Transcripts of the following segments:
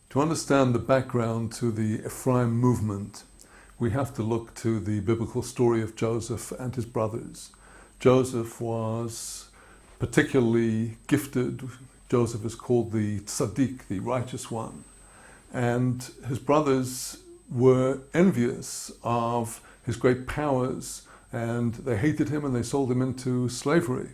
To understand the background to the Ephraim movement, we have to look to the biblical story of Joseph and his brothers. Joseph was particularly gifted. Joseph is called the Tzaddik, the righteous one. And his brothers were envious of his great powers, and they hated him and they sold him into slavery.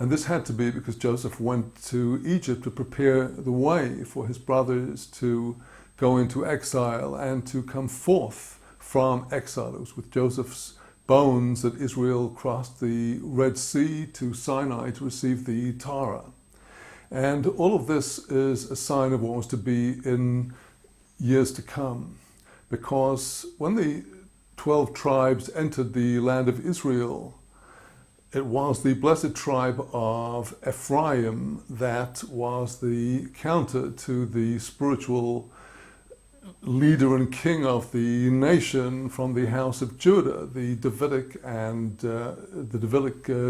And this had to be because Joseph went to Egypt to prepare the way for his brothers to go into exile and to come forth from exile. It was with Joseph's bones that Israel crossed the Red Sea to Sinai to receive the Torah. And all of this is a sign of what was to be in years to come. Because when the 12 tribes entered the land of Israel, it was the blessed tribe of Ephraim that was the counter to the spiritual leader and king of the nation from the house of Judah, the Davidic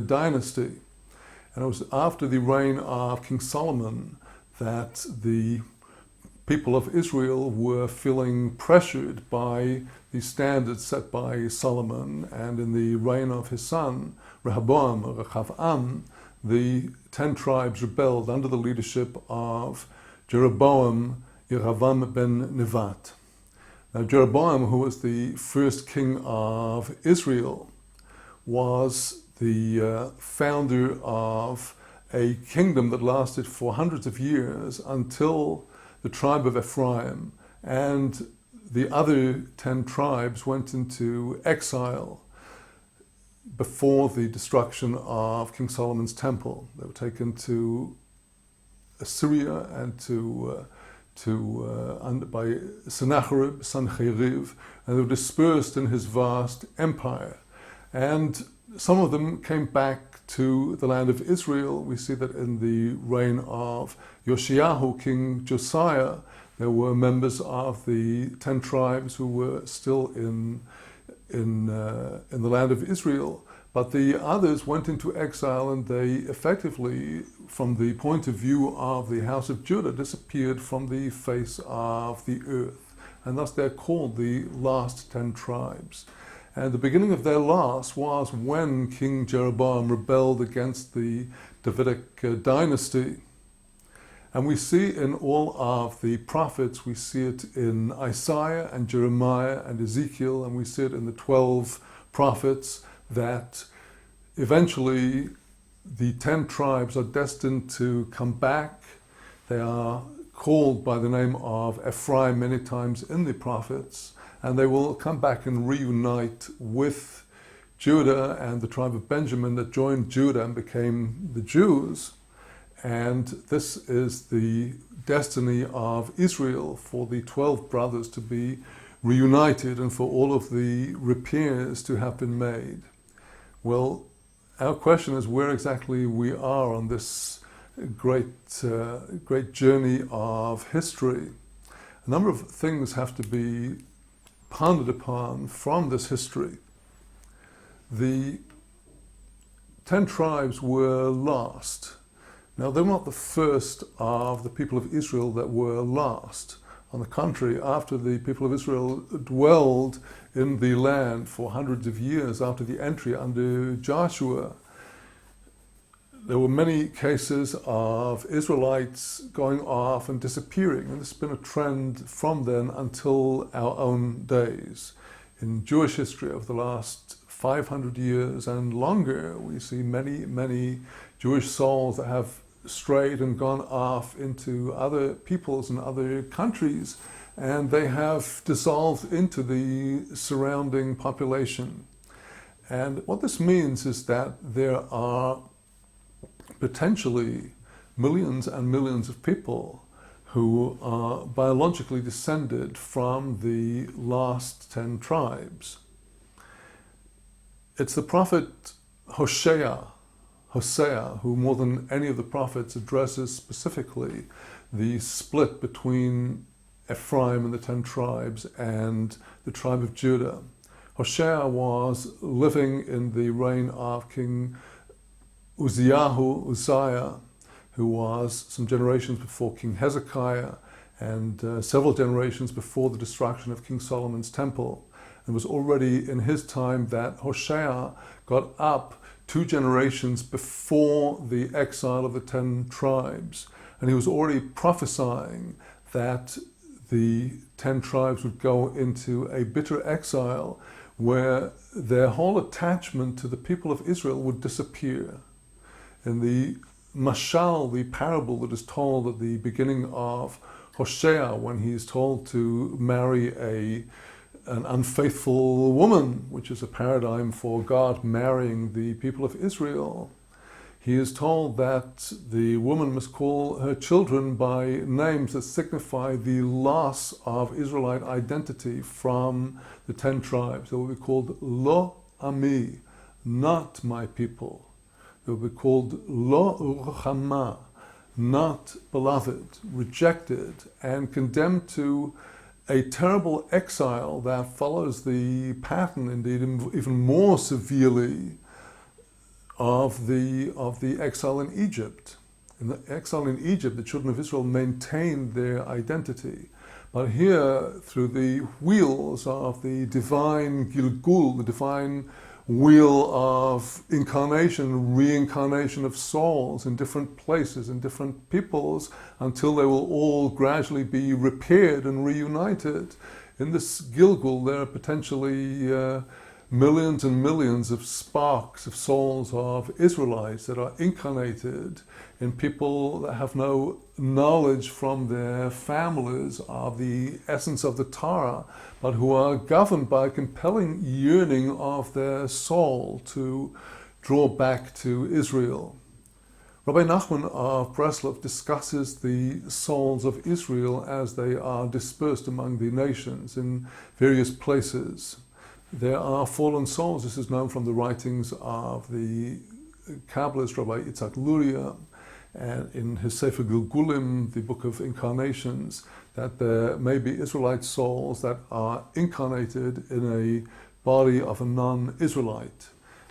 dynasty. And it was after the reign of King Solomon that the people of Israel were feeling pressured by the standards set by Solomon, and in the reign of his son, Rehoboam, or Rechavam, the 10 tribes rebelled under the leadership of Jeroboam, Yeravam ben Nevat. Now Jeroboam, who was the first king of Israel, was the founder of a kingdom that lasted for hundreds of years until the tribe of Ephraim and the other 10 tribes went into exile before the destruction of King Solomon's temple. They were taken to Assyria and by Sennacherib, and they were dispersed in his vast empire. And some of them came back to the land of Israel. We see that in the reign of Yoshiyahu, King Josiah, there were members of the 10 tribes who were still in the land of Israel. But the others went into exile, and they effectively, from the point of view of the house of Judah, disappeared from the face of the earth. And thus they're called the last 10 tribes. And the beginning of their loss was when King Jeroboam rebelled against the Davidic dynasty. And we see in all of the prophets, we see it in Isaiah and Jeremiah and Ezekiel, and we see it in the 12 prophets, that eventually the 10 tribes are destined to come back. They are called by the name of Ephraim many times in the prophets, and they will come back and reunite with Judah and the tribe of Benjamin that joined Judah and became the Jews. And this is the destiny of Israel, for the 12 brothers to be reunited and for all of the repairs to have been made. Well, our question is where exactly we are on this great journey of history. A number of things have to be pondered upon from this history. The 10 tribes were lost. Now, they were not the first of the people of Israel that were lost. On the contrary, after the people of Israel dwelled in the land for hundreds of years after the entry under Joshua, there were many cases of Israelites going off and disappearing, and this has been a trend from then until our own days. In Jewish history over the last 500 years and longer, we see many Jewish souls that have strayed and gone off into other peoples and other countries, and they have dissolved into the surrounding population. And what this means is that there are potentially millions and millions of people who are biologically descended from the last 10 tribes. It's the prophet Hosea, who more than any of the prophets addresses specifically the split between Ephraim and the 10 tribes and the tribe of Judah. Hosea was living in the reign of King Uzziah, who was some generations before King Hezekiah, and several generations before the destruction of King Solomon's temple. It was already in his time that Hosea got up 2 generations before the exile of the 10 tribes. And he was already prophesying that the 10 tribes would go into a bitter exile where their whole attachment to the people of Israel would disappear. In the mashal, the parable that is told at the beginning of Hosea, when he is told to marry an unfaithful woman, which is a paradigm for God marrying the people of Israel, he is told that the woman must call her children by names that signify the loss of Israelite identity from the 10 tribes. They will be called Lo Ami, not my people. They will be called Lo Ruchama, not beloved, rejected, and condemned to a terrible exile that follows the pattern, indeed even more severely, of the exile in Egypt. In the exile in Egypt, the children of Israel maintained their identity. But here, through the wheels of the divine Gilgul, the divine wheel of incarnation, reincarnation of souls in different places, in different peoples, until they will all gradually be repaired and reunited. In this Gilgul, there are potentially millions and millions of sparks of souls of Israelites that are incarnated in people that have no knowledge from their families of the essence of the Torah, but who are governed by a compelling yearning of their soul to draw back to Israel. Rabbi Nachman of Breslov discusses the souls of Israel as they are dispersed among the nations in various places. There are fallen souls. This is known from the writings of the Kabbalist Rabbi Yitzhak Luria, and in his Sefer Gilgulim, the Book of Incarnations, that there may be Israelite souls that are incarnated in a body of a non-Israelite.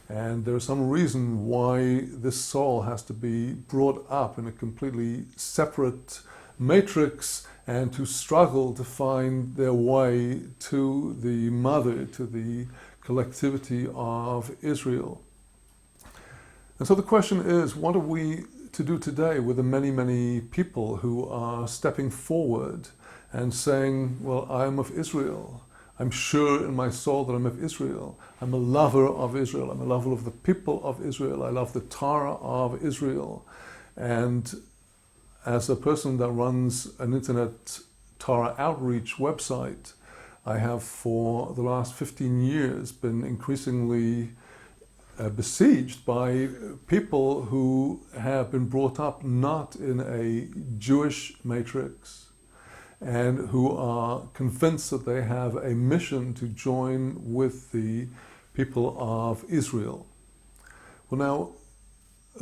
And there is some reason why this soul has to be brought up in a completely separate matrix and to struggle to find their way to the mother, to the collectivity of Israel. And so the question is, what are we to do today with the many, many people who are stepping forward and saying, well, I am of Israel. I'm sure in my soul that I'm of Israel. I'm a lover of Israel. I'm a lover of the people of Israel. I love the Torah of Israel. And as a person that runs an internet Torah outreach website, I have for the last 15 years been increasingly besieged by people who have been brought up not in a Jewish matrix and who are convinced that they have a mission to join with the people of Israel. Well, now,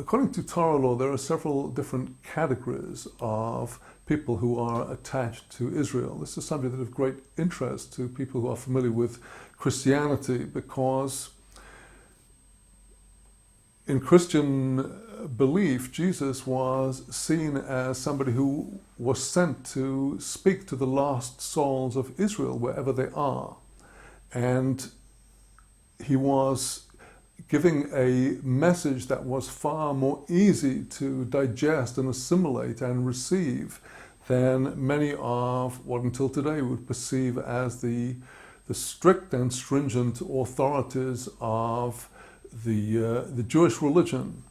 according to Torah law, there are several different categories of people who are attached to Israel. This is something that of great interest to people who are familiar with Christianity, because in Christian belief, Jesus was seen as somebody who was sent to speak to the lost souls of Israel wherever they are. And he was giving a message that was far more easy to digest and assimilate and receive than many of what until today we would perceive as the strict and stringent authorities of the Jewish religion.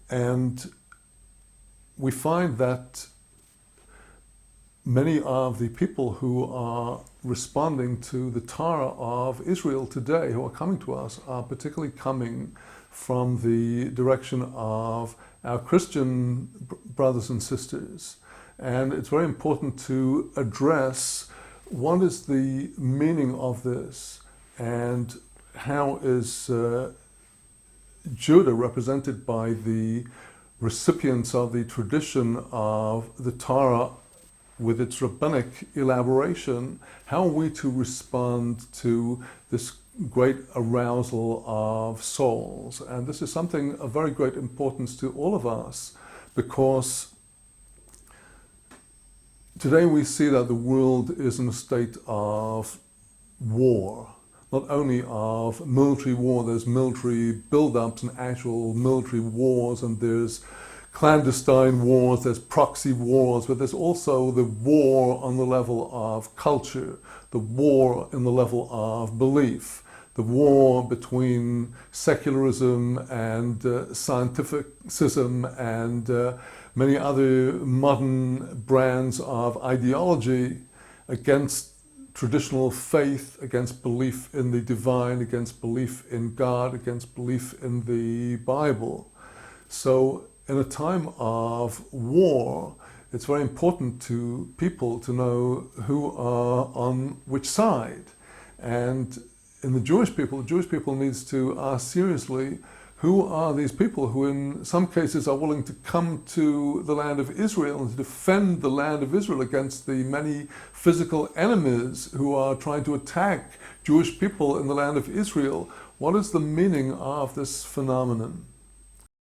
And we find that many of the people who are responding to the Torah of Israel today, who are coming to us, are particularly coming from the direction of our Christian brothers and sisters. And it's very important to address what is the meaning of this, and how is Judah represented by the recipients of the tradition of the Torah with its rabbinic elaboration. How are we to respond to this great arousal of souls? And this is something of very great importance to all of us, because Today we see that the world is in a state of war. Not only of military war, there's military build-ups and actual military wars, and there's clandestine wars, there's proxy wars, but there's also the war on the level of culture, the war in the level of belief, the war between secularism and scientificism and many other modern brands of ideology against traditional faith, against belief in the divine, against belief in God, against belief in the Bible. So in a time of war, it's very important to people to know who are on which side. And in the Jewish people needs to ask seriously, who are these people who in some cases are willing to come to the land of Israel and to defend the land of Israel against the many physical enemies who are trying to attack Jewish people in the land of Israel? What is the meaning of this phenomenon?